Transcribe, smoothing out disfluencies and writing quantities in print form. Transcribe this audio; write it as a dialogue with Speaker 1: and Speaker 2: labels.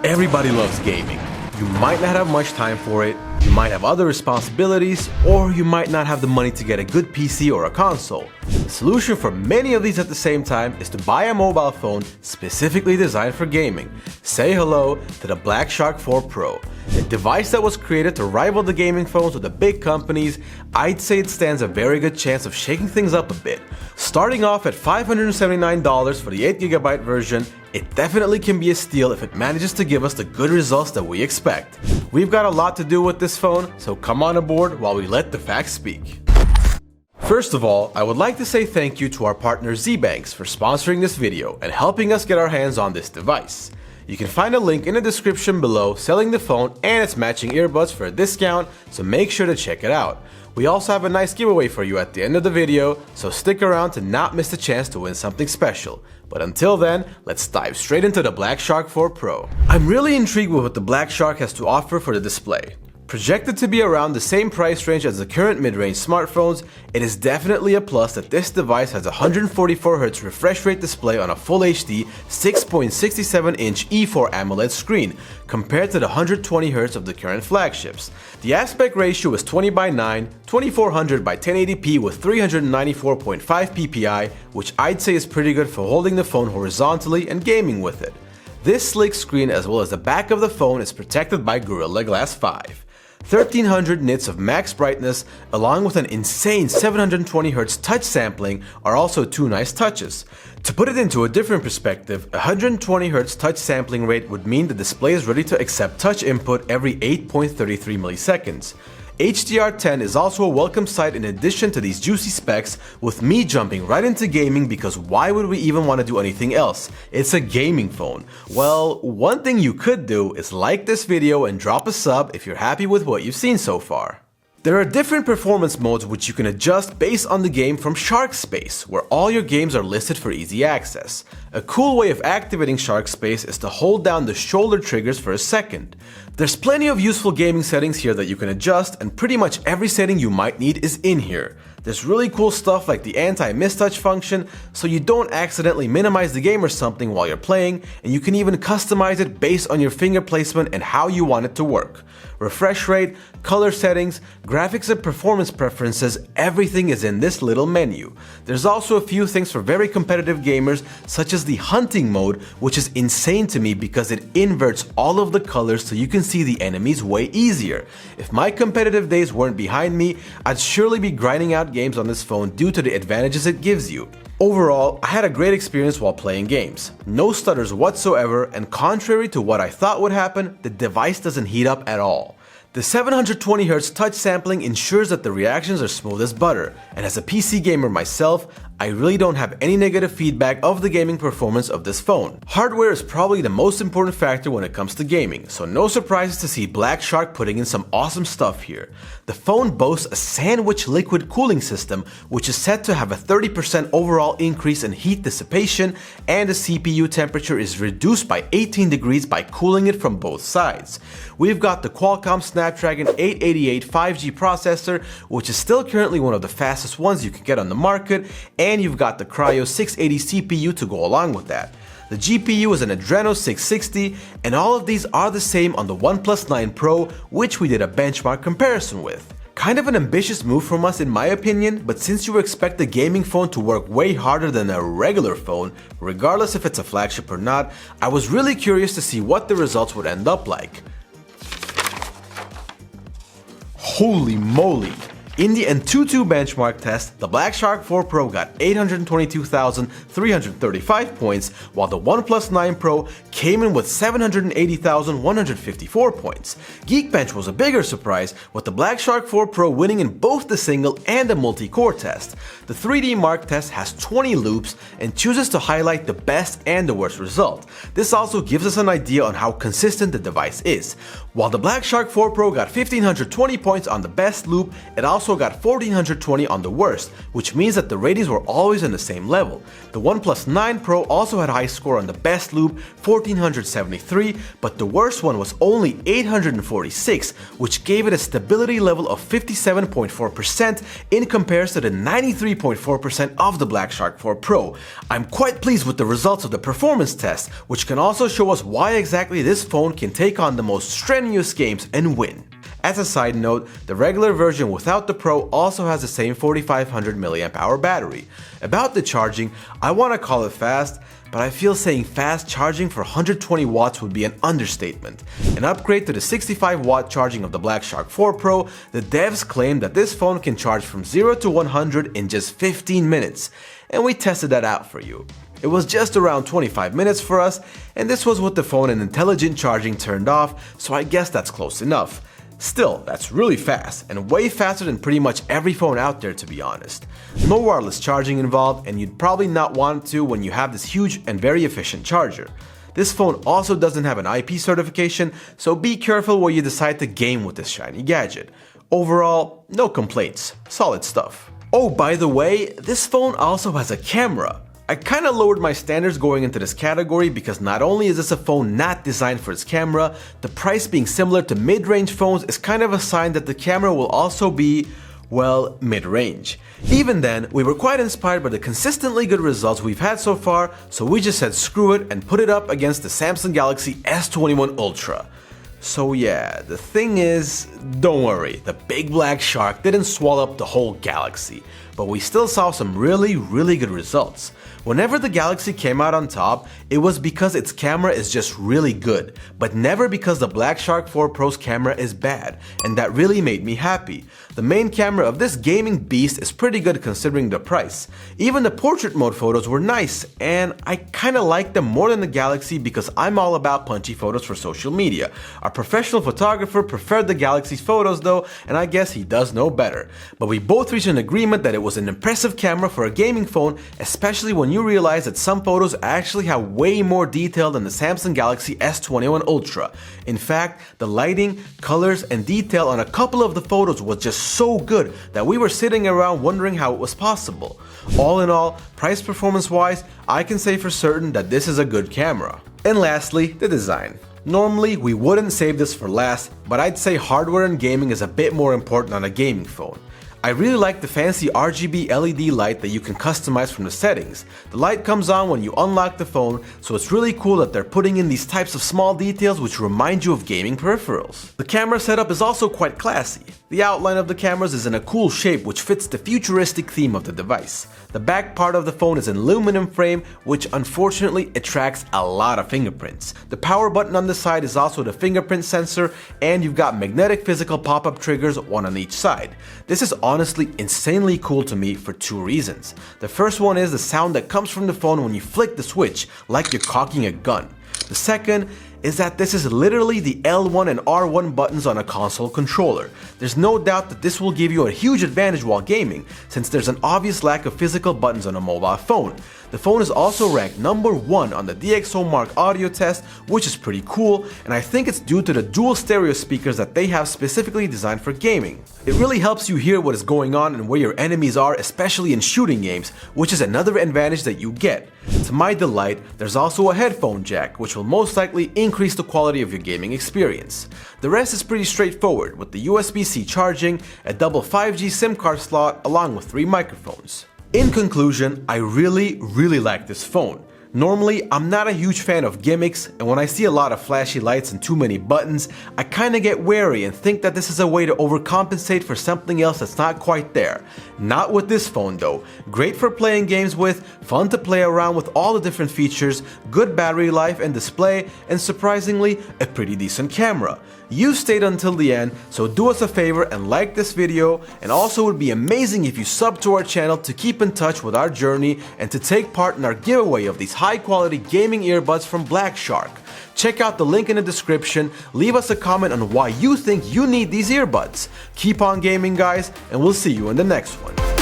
Speaker 1: Everybody loves gaming. You might not have much time for it, you might have other responsibilities, or you might not have the money to get a good PC or a console. The solution for many of these at the same time is to buy a mobile phone specifically designed for gaming. Say hello to the Black Shark 4 Pro. A device that was created to rival the gaming phones of the big companies, I'd say it stands a very good chance of shaking things up a bit. Starting off at $579 for the 8GB version, it definitely can be a steal if it manages to give us the good results that we expect. We've got a lot to do with this phone, so come on aboard while we let the facts speak. First of all, I would like to say thank you to our partner ZBanks for sponsoring this video and helping us get our hands on this device. You can find a link in the description below selling the phone and its matching earbuds for a discount, so make sure to check it out. We also have a nice giveaway for you at the end of the video, so stick around to not miss the chance to win something special. But until then, let's dive straight into the Black Shark 4 Pro. I'm really intrigued with what the Black Shark has to offer for the display. Projected to be around the same price range as the current mid-range smartphones, it is definitely a plus that this device has a 144Hz refresh rate display on a Full HD 6.67-inch E4 AMOLED screen, compared to the 120Hz of the current flagships. The aspect ratio is 20:9, 2400x1080p with 394.5 ppi, which I'd say is pretty good for holding the phone horizontally and gaming with it. This sleek screen as well as the back of the phone is protected by Gorilla Glass 5. 1300 nits of max brightness along with an insane 720Hz touch sampling are also two nice touches. To put it into a different perspective, a 120Hz touch sampling rate would mean the display is ready to accept touch input every 8.33 milliseconds. HDR10 is also a welcome sight in addition to these juicy specs, with me jumping right into gaming because why would we even want to do anything else? It's a gaming phone. Well, one thing you could do is like this video and drop a sub if you're happy with what you've seen so far. There are different performance modes which you can adjust based on the game from Shark Space, where all your games are listed for easy access. A cool way of activating Shark Space is to hold down the shoulder triggers for a second. There's plenty of useful gaming settings here that you can adjust, and pretty much every setting you might need is in here. There's really cool stuff like the anti-mistouch function, so you don't accidentally minimize the game or something while you're playing, and you can even customize it based on your finger placement and how you want it to work. Refresh rate, color settings, graphics and performance preferences, everything is in this little menu. There's also a few things for very competitive gamers, such as the hunting mode, which is insane to me because it inverts all of the colors so you can see the enemies way easier. If my competitive days weren't behind me, I'd surely be grinding out games on this phone due to the advantages it gives you. Overall, I had a great experience while playing games. No stutters whatsoever, and contrary to what I thought would happen, the device doesn't heat up at all. The 720Hz touch sampling ensures that the reactions are smooth as butter, and as a PC gamer myself, I really don't have any negative feedback of the gaming performance of this phone. Hardware is probably the most important factor when it comes to gaming, so no surprises to see Black Shark putting in some awesome stuff here. The phone boasts a sandwich liquid cooling system, which is set to have a 30% overall increase in heat dissipation, and the CPU temperature is reduced by 18 degrees by cooling it from both sides. We've got the Qualcomm Snapdragon 888 5G processor, which is still currently one of the fastest ones you can get on the market, and you've got the Cryo 680 CPU to go along with that. The GPU is an Adreno 660, and all of these are the same on the OnePlus 9 Pro, which we did a benchmark comparison with. Kind of an ambitious move from us in my opinion, but since you expect the gaming phone to work way harder than a regular phone, regardless if it's a flagship or not, I was really curious to see what the results would end up like. Holy moly! In the Antutu benchmark test, the Black Shark 4 Pro got 822,335 points, while the OnePlus 9 Pro came in with 780,154 points. Geekbench was a bigger surprise, with the Black Shark 4 Pro winning in both the single and the multi-core test. The 3D Mark test has 20 loops and chooses to highlight the best and the worst result. This also gives us an idea on how consistent the device is. While the Black Shark 4 Pro got 1,520 points on the best loop, it also also got 1420 on the worst, which means that the ratings were always on the same level. The OnePlus 9 Pro also had a high score on the best loop, 1473, but the worst one was only 846, which gave it a stability level of 57.4% in comparison to the 93.4% of the Black Shark 4 Pro. I'm quite pleased with the results of the performance test, which can also show us why exactly this phone can take on the most strenuous games and win. As a side note, the regular version without the Pro also has the same 4500 mAh battery. About the charging, I want to call it fast, but I feel saying fast charging for 120 watts would be an understatement. An upgrade to the 65 watt charging of the Black Shark 4 Pro, the devs claim that this phone can charge from 0 to 100 in just 15 minutes, and we tested that out for you. It was just around 25 minutes for us, and this was with the phone and intelligent charging turned off, so I guess that's close enough. Still, that's really fast, and way faster than pretty much every phone out there, to be honest. No wireless charging involved, and you'd probably not want to when you have this huge and very efficient charger. This phone also doesn't have an IP certification, so be careful where you decide to game with this shiny gadget. Overall, no complaints, solid stuff. Oh, by the way, this phone also has a camera. I kinda lowered my standards going into this category because not only is this a phone not designed for its camera, the price being similar to mid-range phones is kind of a sign that the camera will also be, well, mid-range. Even then, we were quite inspired by the consistently good results we've had so far, so we just said screw it and put it up against the Samsung Galaxy S21 Ultra. So yeah, the thing is, don't worry, the big black shark didn't swallow up the whole Galaxy, but we still saw some really good results. Whenever the Galaxy came out on top, it was because its camera is just really good, but never because the Black Shark 4 Pro's camera is bad, and that really made me happy. The main camera of this gaming beast is pretty good considering the price. Even the portrait mode photos were nice, and I kinda like them more than the Galaxy because I'm all about punchy photos for social media. Our professional photographer preferred the Galaxy's photos though, and I guess he does know better. But we both reached an agreement that it was an impressive camera for a gaming phone, especially when you realize that some photos actually have way more detail than the Samsung Galaxy S21 Ultra. In fact, the lighting, colors, and detail on a couple of the photos was just so good that we were sitting around wondering how it was possible. All in all, price performance wise, I can say for certain that this is a good camera. And lastly, the design. Normally, we wouldn't save this for last, but I'd say hardware and gaming is a bit more important on a gaming phone. I really like the fancy RGB LED light that you can customize from the settings. The light comes on when you unlock the phone, so it's really cool that they're putting in these types of small details which remind you of gaming peripherals. The camera setup is also quite classy. The outline of the cameras is in a cool shape which fits the futuristic theme of the device. The back part of the phone is an aluminum frame which unfortunately attracts a lot of fingerprints. The power button on the side is also the fingerprint sensor, and you've got magnetic physical pop-up triggers, one on each side. This is honestly insanely cool to me for two reasons. The first one is the sound that comes from the phone when you flick the switch, like you're cocking a gun. The second is that this is literally the L1 and R1 buttons on a console controller. There's no doubt that this will give you a huge advantage while gaming, since there's an obvious lack of physical buttons on a mobile phone. The phone is also ranked number 1 on the DxOMark audio test, which is pretty cool, and I think it's due to the dual stereo speakers that they have specifically designed for gaming. It really helps you hear what is going on and where your enemies are, especially in shooting games, which is another advantage that you get. To my delight, there's also a headphone jack, which will most likely increase the quality of your gaming experience. The rest is pretty straightforward, with the USB-C charging, a double 5G SIM card slot, along with 3 microphones. In conclusion, I really like this phone. Normally, I'm not a huge fan of gimmicks, and when I see a lot of flashy lights and too many buttons, I kinda get wary and think that this is a way to overcompensate for something else that's not quite there. Not with this phone though. Great for playing games with, fun to play around with all the different features, good battery life and display, and surprisingly, a pretty decent camera. You stayed until the end, so do us a favor and like this video, and also it would be amazing if you sub to our channel to keep in touch with our journey and to take part in our giveaway of these high quality gaming earbuds from Black Shark. Check out the link in the description, leave us a comment on why you think you need these earbuds. Keep on gaming guys, and we'll see you in the next one.